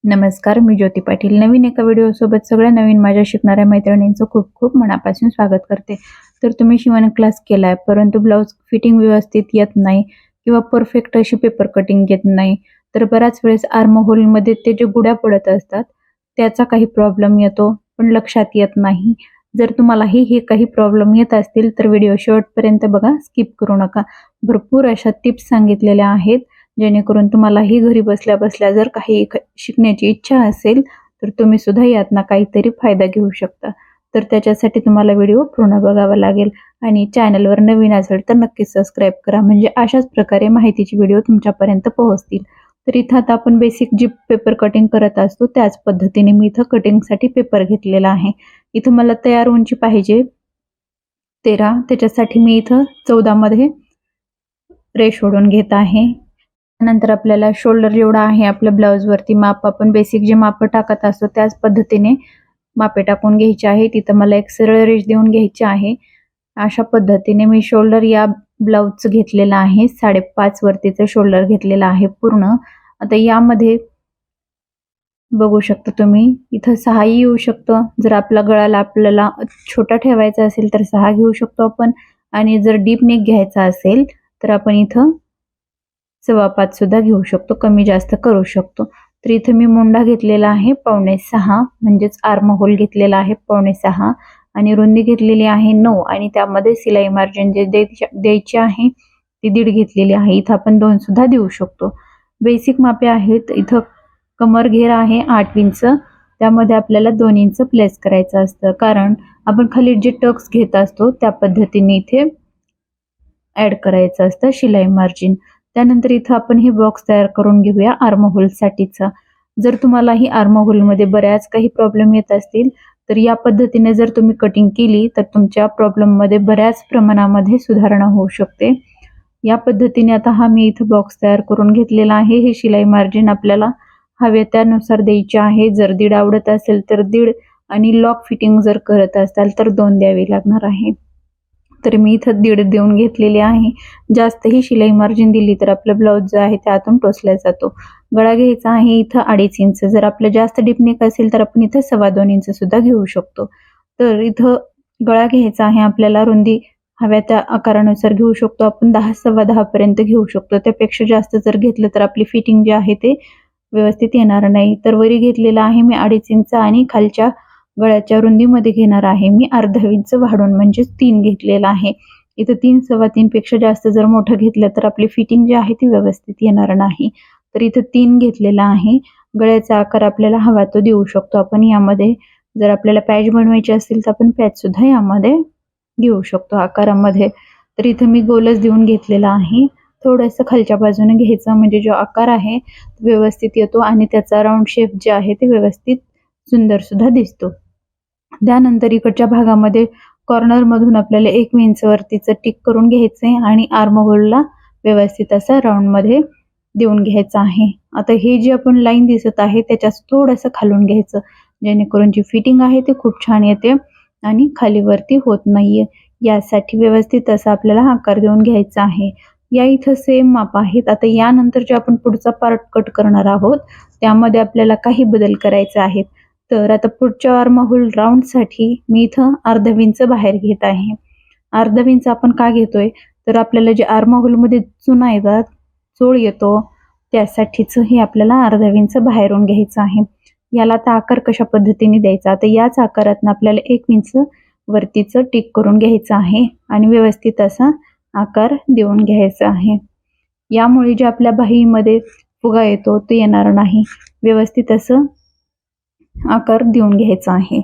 नमस्कार, मी ज्योती पाटील. नवीन एका व्हिडिओसोबत सगळ्या नवीन माझ्या शिकणाऱ्या मैत्रिणींचं खूप खूप मनापासून स्वागत करते. तर तुम्ही शिवण क्लास केलाय परंतु ब्लाऊज फिटिंग व्यवस्थित येत नाही किंवा परफेक्ट अशी पेपर कटिंग येत नाही, तर बऱ्याच वेळेस आर्म होलमध्ये ते जे गुड्या पडत असतात त्याचा काही प्रॉब्लेम येतो पण लक्षात येत नाही. जर तुम्हालाही हे काही प्रॉब्लेम येत असतील तर व्हिडिओ शेवटपर्यंत बघा, स्किप करू नका. भरपूर अशा टिप्स सांगितलेल्या आहेत जेणेकरून तुम्हालाही घरी बसल्या बसल्या जर काही शिकण्याची इच्छा असेल तर तुम्ही सुद्धा यातनं काहीतरी फायदा घेऊ शकता. तर त्याच्यासाठी तुम्हाला व्हिडिओ पूर्ण बघावा लागेल आणि चॅनलवर नवीन असेल तर नक्कीच सबस्क्राईब करा, म्हणजे अशाच प्रकारे माहितीची व्हिडिओ तुमच्यापर्यंत पोहोचतील. तर इथं आता आपण बेसिक जी पेपर कटिंग करत असतो त्याच पद्धतीने मी इथं कटिंगसाठी पेपर घेतलेला आहे. इथं मला तयार उंची पाहिजे 13, त्याच्यासाठी मी इथं 14 मध्ये रेष ओढून घेत आहे. नंतर आपल्याला शोल्डर जेवढा आहे आपल्या ब्लाऊजवरती माप आपण बेसिक जे माप टाकत असतो त्याच पद्धतीने मापे टाकून घ्यायचे आहे. तिथं मला एक सरळ रेष देऊन घ्यायची आहे. अशा पद्धतीने मी शोल्डर या ब्लाऊजचं घेतलेलं आहे. 5.5 वरतीचं शोल्डर घेतलेलं आहे पूर्ण. आता यामध्ये बघू शकता तुम्ही इथं 6 येऊ शकतं. जर आपला गळाला आपल्याला छोटा ठेवायचा असेल तर 6 घेऊ शकतो आपण, आणि जर डीप नेक घ्यायचा असेल तर आपण इथं 5.25 सुद्धा घेऊ शकतो, कमी जास्त करू शकतो. तर इथं मी मुंडा घेतलेला आहे 5.25, म्हणजेच आर्म होल घेतलेला आहे 5.25 आणि रुंदी घेतलेली आहे 9 आणि त्यामध्ये सिलाई मार्जिन जे द्यायची आहे ती 1.5 घेतलेली आहे. इथं आपण 2 सुद्धा देऊ शकतो. बेसिक मापे आहेत. इथं कमर घेर आहे 8 इंच, त्यामध्ये आपल्याला 2 इंच प्लेस करायचं असतं, कारण आपण खाली जे टक्स घेत असतो त्या पद्धतीने इथे ऍड करायचं असतं शिलाई मार्जिन. त्यानंतर इथं आपण हे बॉक्स तयार करून घेऊया आर्म होल साठीचा. जर तुम्हाला ही आर्म होल मध्ये बऱ्याच काही प्रॉब्लेम येत असतील तर या पद्धतीने जर तुम्ही कटिंग केली तर तुमच्या प्रॉब्लेम मध्ये बऱ्याच प्रमाणामध्ये सुधारणा होऊ शकते. या पद्धतीने आता हा मी इथं बॉक्स तयार करून घेतलेला आहे. हे शिलाई मार्जिन आपल्याला हवे त्यानुसार द्यायचे आहे. जर 1.5 आवडत असेल तर 1.5 आणि लॉक फिटिंग जर करत असाल तर 2 द्यावी लागणार आहे. तर मी इथं 1.5 देऊन घेतलेली आहे. जास्तही शिलाई मार्जिन दिली तर आपलं ब्लाऊज जो आहे त्यातून टोचला जातो. गळा घ्यायचा आहे इथं 2.5 इंच. जर आपलं जास्त डीप नेक असेल तर आपण इथं 2.25 इंच सुद्धा घेऊ शकतो. तर इथं गळा घ्यायचा आहे आपल्याला, रुंदी हव्या त्या आकारानुसार घेऊ शकतो आपण, 10 10.25 पर्यंत घेऊ शकतो. त्यापेक्षा जास्त जर घेतलं तर आपली फिटिंग जी आहे ते व्यवस्थित येणार नाही. तर वरी घेतलेला आहे मी 2.5 इंच आणि खालच्या गळ्याच्या रुंदीमध्ये घेणार आहे मी अर्धा इंच वाढून, म्हणजे 3 घेतलेला आहे. इथं 3 3.25 पेक्षा जास्त जर मोठं घेतलं तर आपली फिटिंग जी आहे ती व्यवस्थित येणार नाही. तर इथं 3 घेतलेला आहे. गळ्याचा आकार आपल्याला हवा तो देऊ शकतो आपण यामध्ये. जर आपल्याला पॅच बनवायची असेल तर आपण पॅच सुद्धा यामध्ये घेऊ शकतो आकारामध्ये. तर इथं मी गोलच देऊन घेतलेला आहे. थोडंसं खालच्या बाजूने घ्यायचं, म्हणजे जो आकार आहे व्यवस्थित येतो आणि त्याचा राऊंड शेप जे आहे ते व्यवस्थित सुंदर सुद्धा दिसतो. त्यानंतर इकडच्या भागामध्ये कॉर्नर मधून आपल्याला 1 इंच वरतीचं टिक करून घ्यायचंय आणि आर्म होलला व्यवस्थित असा राऊंड मध्ये देऊन घ्यायचं आहे. आता हे जे आपण लाईन दिसत आहे त्याच्यात थोडंसं खालून घ्यायचं, जेणेकरून जी फिटिंग आहे ते खूप छान येते आणि खाली वरती होत नाहीये. यासाठी व्यवस्थित असा आपल्याला आकार देऊन घ्यायचा आहे. या इथं सेम माप आहेत. आता यानंतर जे आपण पुढचा पार्ट कट करणार आहोत त्यामध्ये आपल्याला काही बदल करायचे आहेत. तर आता पुढच्या आर्म होल राऊंड साठी मी इथं अर्धा इंच बाहेर घेत आहे. अर्धा इंच आपण का घेतोय तर आपल्याला जे आर्म होल मध्ये चुना येतात, चोळ येतो, त्यासाठीच हे आपल्याला अर्धा इंच बाहेरून घ्यायचं आहे. याला आता आकार कशा पद्धतीने द्यायचा, आता याच आकारातून आपल्याला 1 इंच वरतीच टिक करून घ्यायचं आहे आणि व्यवस्थित असा आकार देऊन घ्यायचा आहे. यामुळे जे आपल्या बाहीमध्ये फुगा येतो तो येणार नाही. व्यवस्थित असं आकार देऊन घ्यायचा आहे.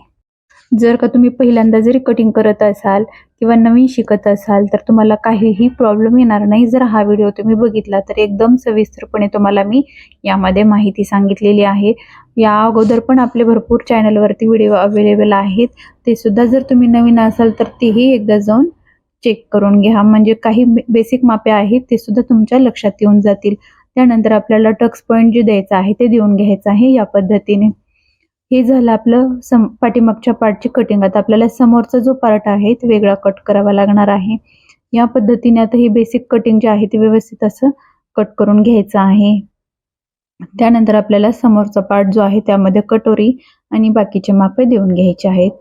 जर का तुम्ही पहिल्यांदा जरी कटिंग करत असाल किंवा नवीन शिकत असाल तर तुम्हाला काहीही प्रॉब्लेम येणार नाही. जर हा व्हिडिओ तुम्ही बघितला तर एकदम सविस्तरपणे तुम्हाला मी यामध्ये माहिती सांगितलेली आहे. या अगोदर पण आपले भरपूर चॅनलवरती व्हिडिओ अवेलेबल आहेत. ते सुद्धा जर तुम्ही नवीन असाल तर तेही एकदा जाऊन चेक करून घ्या, म्हणजे काही बेसिक मापे आहेत ते सुद्धा तुमच्या लक्षात येऊन जातील. त्यानंतर आपल्याला टक्स पॉईंट जे द्यायचं आहे ते देऊन घ्यायचं आहे या पद्धतीने. हे झालं आपलं पाठीमागच्या पार्टची कटिंग. आता आपल्याला समोरचा जो पार्ट आहे ते वेगळा कट करावा लागणार आहे. या पद्धतीने आता हे बेसिक कटिंग जे आहे ते व्यवस्थित असं कट करून घ्यायचं आहे. त्यानंतर आपल्याला समोरचा पार्ट जो आहे त्यामध्ये कटोरी आणि बाकीचे मापे देऊन घ्यायचे आहेत.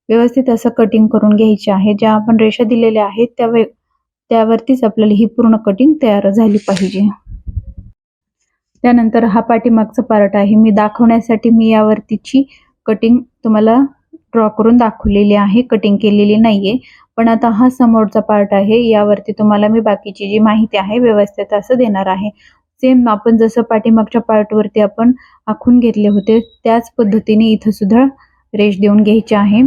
व्यवस्थित असं कटिंग करून घ्यायचे आहे. ज्या आपण रेषा दिलेल्या आहेत त्यावरतीच आपल्याला ही पूर्ण कटिंग तयार झाली पाहिजे. त्यानंतर हा पाठीमागचा पार्ट आहे. मी दाखवण्यासाठी मी यावरतीची कटिंग तुम्हाला ड्रॉ करून दाखवलेली आहे, कटिंग केलेली नाहीये. पण आता हा समोरचा पार्ट आहे, यावरती तुम्हाला मी बाकीची जी माहिती आहे व्यवस्थित असं देणार आहे. सेम आपण जसं पाठीमागच्या पार्टवरती आपण आखून घेतले होते त्याच पद्धतीने इथं सुद्धा रेष देऊन घ्यायची आहे.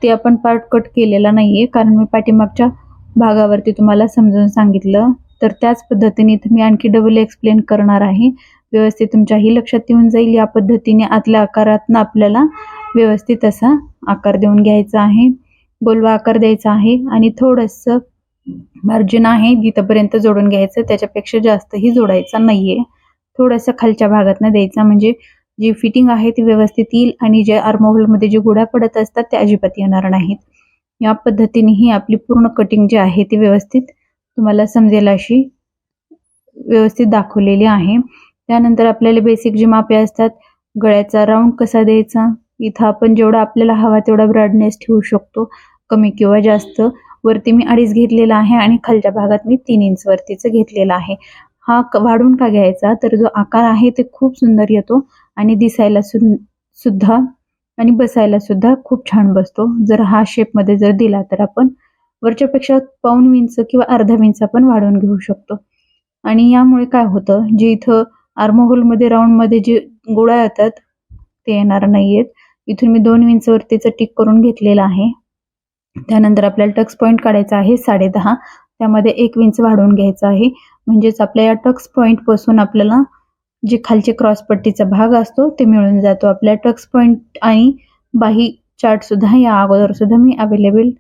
ते आपण पार्ट कट केलेला नाहीये कारण मी पाठीमागच्या भागावरती तुम्हाला समजावून सांगितलं. तर त्याच पद्धतीने इथं मी आणखी डबल एक्सप्लेन करणार आहे. व्यवस्थित तुमच्याही लक्षात येऊन जाईल. या पद्धतीने आतल्या आकारातनं आपल्याला व्यवस्थित असा आकार देऊन घ्यायचा आहे, गोलवा आकार द्यायचा आहे आणि थोडंसं मार्जिन आहे तिथपर्यंत जोडून घ्यायचं, त्याच्यापेक्षा जास्तही जोडायचा नाहीये. थोडंसं खालच्या भागातनं द्यायचा म्हणजे जी फिटिंग आहे ती व्यवस्थित येईल आणि जे आर्महोलमध्ये जे गुढ्या पडत असतात त्या अजिबात येणार नाहीत. या पद्धतीने ही आपली पूर्ण कटिंग जी आहे ती व्यवस्थित तुम्हाला समजेल अशी व्यवस्थित दाखवलेली आहे. त्यानंतर आपल्याला बेसिक जी मापे असतात, गळ्याचा राऊंड कसा द्यायचा, इथं आपण जेवढा आपल्याला हवा तेवढा ब्रॉडनेस ठेवू शकतो, कमी किंवा जास्त. वरती मी 2.5 घेतलेला आहे आणि खालच्या भागात मी 3 इंच वरतीच घेतलेला आहे. हा वाढून का घ्यायचा, तर जो आकार आहे ते खूप सुंदर येतो आणि दिसायला सुद्धा आणि बसायला सुद्धा खूप छान बसतो. जर हा शेपमध्ये जर दिला तर आपण वरच्यापेक्षा 1.25 इंच किंवा अर्धा इंच आपण वाढवून घेऊ शकतो. आणि यामुळे काय होतं, जे इथं आर्महोलमध्ये राऊंडमध्ये जे गोळा येतात ते येणार नाहीयेत. इथून मी 2 इंच वरतीचं टिक करून घेतलेलं आहे. त्यानंतर आपल्याला टक्स पॉईंट काढायचा आहे 10.5, त्यामध्ये 1 इंच वाढवून घ्यायचा आहे. म्हणजेच आपल्या या टक्स पॉईंट पासून आपल्याला जे खालचे क्रॉसपट्टीचा भाग असतो ते मिळून जातो. आपल्या टक्स पॉईंट आणि बाही चार्ट सुद्धा या अगोदर सुद्धा मी अवेलेबल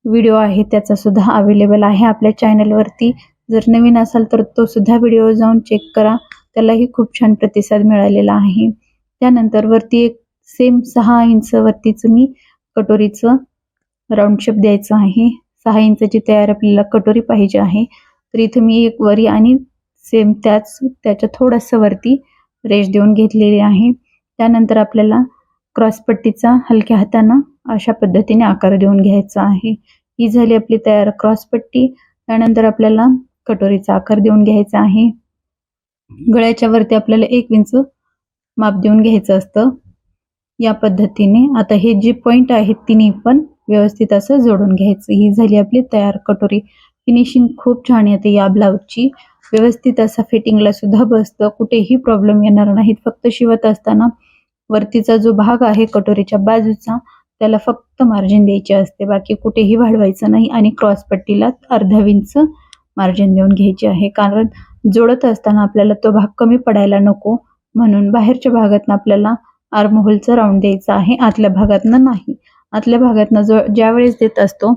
व्हिडिओ आहे त्याचा सुद्धा अवेलेबल आहे आपल्या चॅनलवरती. जर नवीन असाल तर तो सुद्धा व्हिडिओ जाऊन चेक करा, त्यालाही खूप छान प्रतिसाद मिळालेला आहे. त्यानंतर वरती एक सेम 6 इंच वरतीच मी कटोरीचं राऊंड शेप द्यायचं आहे. 6 इंचची तयार आपल्याला कटोरी पाहिजे आहे. तर इथे मी एक वरी आणि सेम त्याच्या थोडंसं वरती रेष देऊन घेतलेली आहे. त्यानंतर आपल्याला क्रॉसपट्टीचा हलक्या हातानं अशा पद्धतीने आकार देऊन घ्यायचा आहे. ही झाली आपली तयार क्रॉसपट्टी. त्यानंतर आपल्याला कटोरीचा आकार देऊन घ्यायचा आहे. गळ्याच्या वरती आपल्याला 1 इंच माप देऊन घ्यायचं असतं. या पद्धतीने आता हे जे पॉइंट आहेत तिन्ही पण व्यवस्थित असं जोडून घ्यायचं. ही झाली आपली तयार कटोरी. फिनिशिंग खूप छान येते या ब्लाऊजची. व्यवस्थित असा फिटिंगला सुद्धा बसतं, कुठेही प्रॉब्लेम येणार नाहीत. फक्त शिवत असताना वरतीचा जो भाग आहे कटोरीच्या बाजूचा त्याला फक्त मार्जिन द्यायचे असते, बाकी कुठेही वाढवायचं नाही. आणि क्रॉसपट्टीला अर्धा इंच मार्जिन देऊन घ्यायचे आहे, कारण जोडत असताना आपल्याला तो भाग कमी पडायला नको म्हणून बाहेरच्या भागातनं आपल्याला आर्महोलचा राऊंड द्यायचा आहे, आतल्या भागातनं नाही. आतल्या भागातनं ज्यावेळेस देत असतो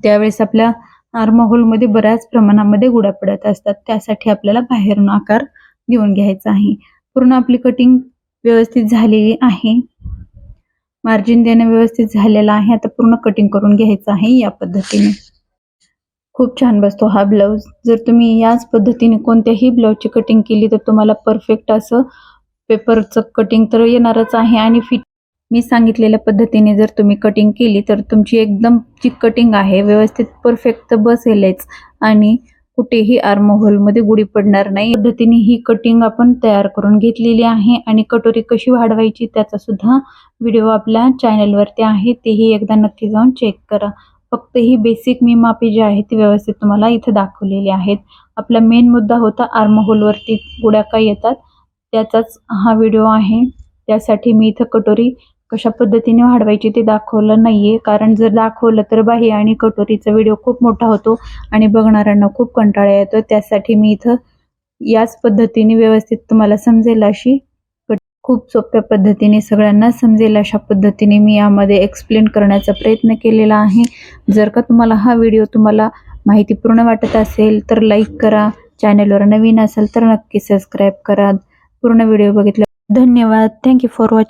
त्यावेळेस आपल्या आर्महोलमध्ये बऱ्याच प्रमाणामध्ये गुढ्या पडत असतात, त्यासाठी आपल्याला बाहेरून आकार देऊन घ्यायचा आहे. पूर्ण आपली कटिंग व्यवस्थित झालेली आहे, मार्जिन देणं व्यवस्थित झालेलं आहे. आता पूर्ण कटिंग करून घ्यायचं आहे या पद्धतीने. खूप छान बसतो हा ब्लाऊज. जर तुम्ही याच पद्धतीने कोणत्याही ब्लाऊजची कटिंग केली तर तुम्हाला परफेक्ट असं पेपरचं कटिंग तर येणारच आहे आणि मी सांगितलेल्या पद्धतीने जर तुम्ही कटिंग केली तर तुमची एकदम जी कटिंग आहे व्यवस्थित परफेक्ट बसेलच आणि कुठेही आर्महोलमध्ये गुढी पडणार नाही. पद्धतीने ही कटिंग आपण तयार करून घेतलेली आहे आणि कटोरी कशी वाढवायची त्याचा सुद्धा व्हिडिओ आपल्या चॅनलवरती आहे, तेही एकदा नक्की जाऊन चेक करा. फक्त ही बेसिक मी मापे जी आहे ती व्यवस्थित तुम्हाला इथे दाखवलेली आहेत. आपला मेन मुद्दा होता आर्महोलवरती गुढ्या काय येतात त्याचाच हा व्हिडिओ आहे. त्यासाठी मी इथं कटोरी कशा पद्धतीने वाढवायची ते दाखवलं नाहीये, कारण जर दाखवलं तर बाही आणि कटोरीचा व्हिडिओ खूप मोठा होतो आणि बघणाऱ्यांना खूप कंटाळा येतो. त्यासाठी मी इथं याच पद्धतीने व्यवस्थित तुम्हाला समजेल अशी खूप सोप्या पद्धतीने सगळ्यांना समजेल अशा पद्धतीने मी यामध्ये एक्सप्लेन करण्याचा प्रयत्न केलेला आहे. जर का तुम्हाला हा व्हिडिओ तुम्हाला माहितीपूर्ण वाटत असेल तर लाईक करा, चॅनलवर नवीन असेल तर नक्की सबस्क्राईब करा. पूर्ण व्हिडिओ बघितला धन्यवाद. Thank you for watching.